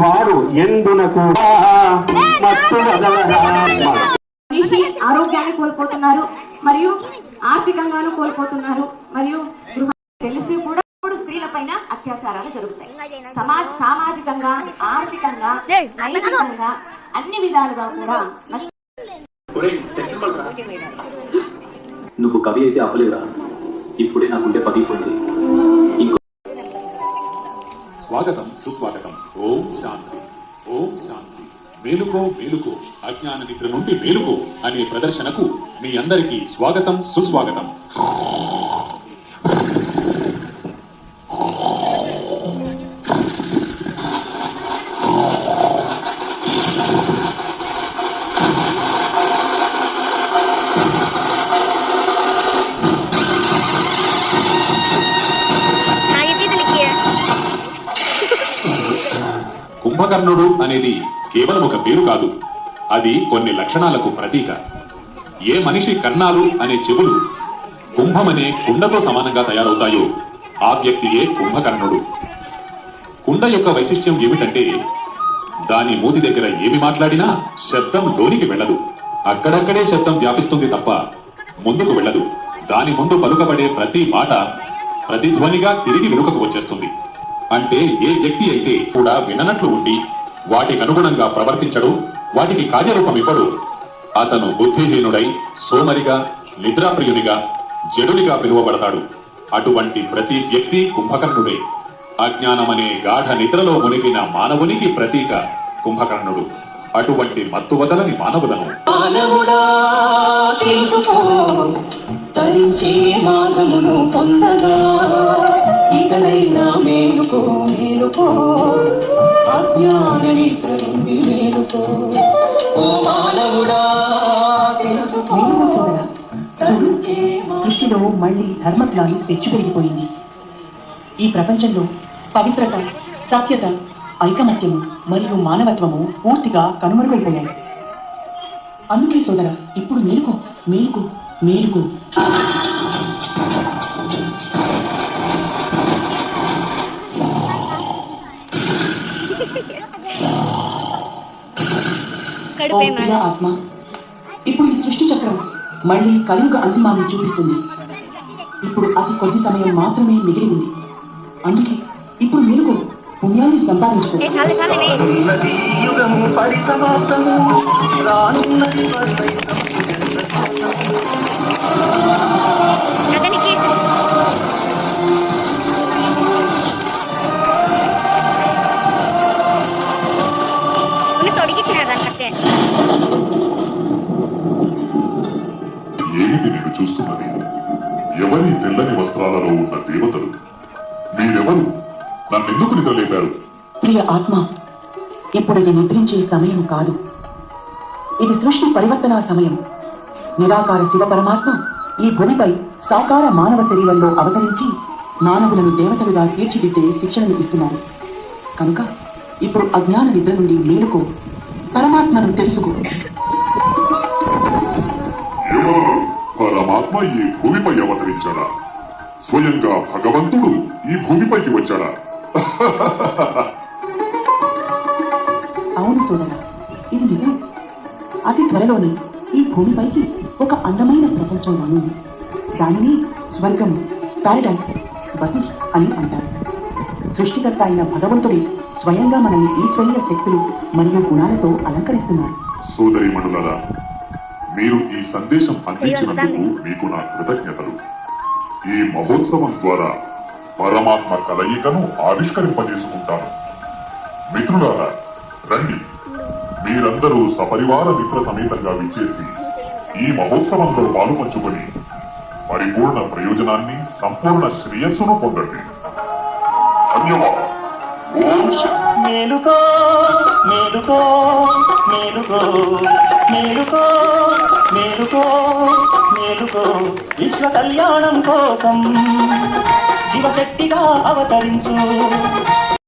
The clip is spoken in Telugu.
వాడు ఎందునకు ఆరోగ్యాన్ని కోల్పోతున్నారు, మరియు ఆర్థికంగాను కోల్పోతున్నారు, మరియు తెలిసి కూడా స్త్రీల పైన అత్యాచారాలు జరుగుతాయి. సామాజికంగా, ఆర్థికంగా, నైతికంగా అన్ని విధాలుగా కూడా. నువ్వు కవి అయితే అవ్వలేదా? ఇప్పుడే నాకుంటే పగిలిపోయింది. స్వాగతం, సుస్వాగతం. ఓం శాంతి, ఓం శాంతి. మేలుకో మేలుకో, అజ్ఞాన నిద్ర నుండి మేలుకో అనే ప్రదర్శనకు మీ అందరికీ స్వాగతం, సుస్వాగతం. కుంభకర్ణుడు అనేది కేవలం ఒక పేరు కాదు, అది కొన్ని లక్షణాలకు ప్రతీక. ఏ మనిషి కర్ణాలు అనే చెవులు కుంభమనే కుండతో సమానంగా తయారవుతాయో ఆ వ్యక్తియే కుంభకర్ణుడు. కుండ యొక్క వైశిష్ట్యం ఏమిటంటే దాని మూతి దగ్గర ఏమి మాట్లాడినా శబ్దం లోనికి వెళ్ళదు. అక్కడక్కడే శబ్దం వ్యాపిస్తుంది తప్ప ముందుకు వెళ్ళదు. దాని ముందు పలుకబడే ప్రతి మాట ప్రతిధ్వనిగా తిరిగి వెనుకకు వచ్చేస్తుంది. అంటే ఏ వ్యక్తి అయితే కూడా విననట్లు ఉండి వాటికి అనుగుణంగా ప్రవర్తించడు, వాటికి కార్యరూపం ఇవ్వడు, అతను బుద్ధిహీనుడై సోమరిగా, నిద్రాప్రియునిగా, జడునిగా పిలువబడతాడు. అటువంటి ప్రతి వ్యక్తి కుంభకర్ణుడే. అజ్ఞానమనే గాఢ నిద్రలో మునిగిన మానవునికి ప్రతీక కుంభకర్ణుడు. అటువంటి మత్తు వదలని మానవులను తరించే మార్గమును పొందగా ఇకనైనా మేలుకో మేలుకో, అజ్ఞాన నిద్ర నుండి మేలుకో. ఓ మానవుడా తెలుసుకో. సృష్టిలో మళ్ళీ ధర్మజ్ఞానం పెరిగిపోయింది. ఈ ప్రపంచంలో పవిత్రత, సత్యత, ఐకమత్యము మరియు మానవత్వము పూర్తిగా కనుమరుగైపోయాయి. అందుకే సోదర, ఇప్పుడు మేలుకో మేలుకో మేలుకో. ఆత్మ, ఇప్పుడు ఈ సృష్టి చక్రం మళ్ళీ కలియుగ అంతిమాన్ని చూపిస్తుంది. ఇప్పుడు అతి కొద్ది సమయం మాత్రమే మిగిలి ఉంది. అందుకే ఇప్పుడు మేలుకో, పుణ్యాన్ని సంపాదించుకో. ఏమిటి నేను చూస్తున్నది? ఎవరి తెల్లని వస్త్రాలలో ఉన్న దేవతలు? మీరెవరు? నన్నెందుకు నిద్రలేపారు? ప్రియ ఆత్మ, ఇప్పుడు ఇది నిద్రించే సమయం కాదు. ఇది సృష్టి పరివర్తన సమయం. నిరాకార శివ పరమాత్మ ఈ భూమిపై సాకార మానవ శరీరంలో అవతరించి మానవులను దేవతలుగా తీర్చిదిద్దే శిక్షణను ఇస్తున్నారు. కనుక ఇప్పుడు అజ్ఞాన నిద్ర నుండి మేలుకో, పరమాత్మను తెలుసుకో. పరమాత్మ ఈ భూమిపై అవతరించాడా? స్వయంగా భగవంతుడు ఈ భూమిపైకి వచ్చాడా? అవును సోదర, ఇది నిజం. అతి త్వరలోనే ఈ భూమిపైకి ఒక అందమైన ప్రపంచం రానుంది. దానిని స్వర్గం, పారడైస్, బహిష్ అని అంటారు. సృష్టికర్త అయిన భగవంతుడే స్వయంగా మనల్ని ఈశ్వరీయ శక్తులు మరియు గుణాలతో అలంకరిస్తున్నారు. సోదరి మనులరా, మీరు ఈ సందేశం అందించినందుకు మీకు నా కృతజ్ఞతలు. ఈ మహోత్సవం ద్వారా పరమాత్మ కలయికను ఆవిష్కరింపజేసుకుంటాను. మిత్రులారా, రండి, మీరందరూ సపరివార మిత్ర సమేతంగా విచ్చేసి ఈ మహోత్సవంలో పాలుపంచుకొని పరిపూర్ణ ప్రయోజనాన్ని, సంపూర్ణ శ్రేయస్సును పొందండి. ధన్యవాదాలు. మేలుకో మేలుకో మేలుకో మేలుకో మేలుకో మేలుకో, విశ్వ కళ్యాణం కోసం శివశక్తిగా అవతరించు.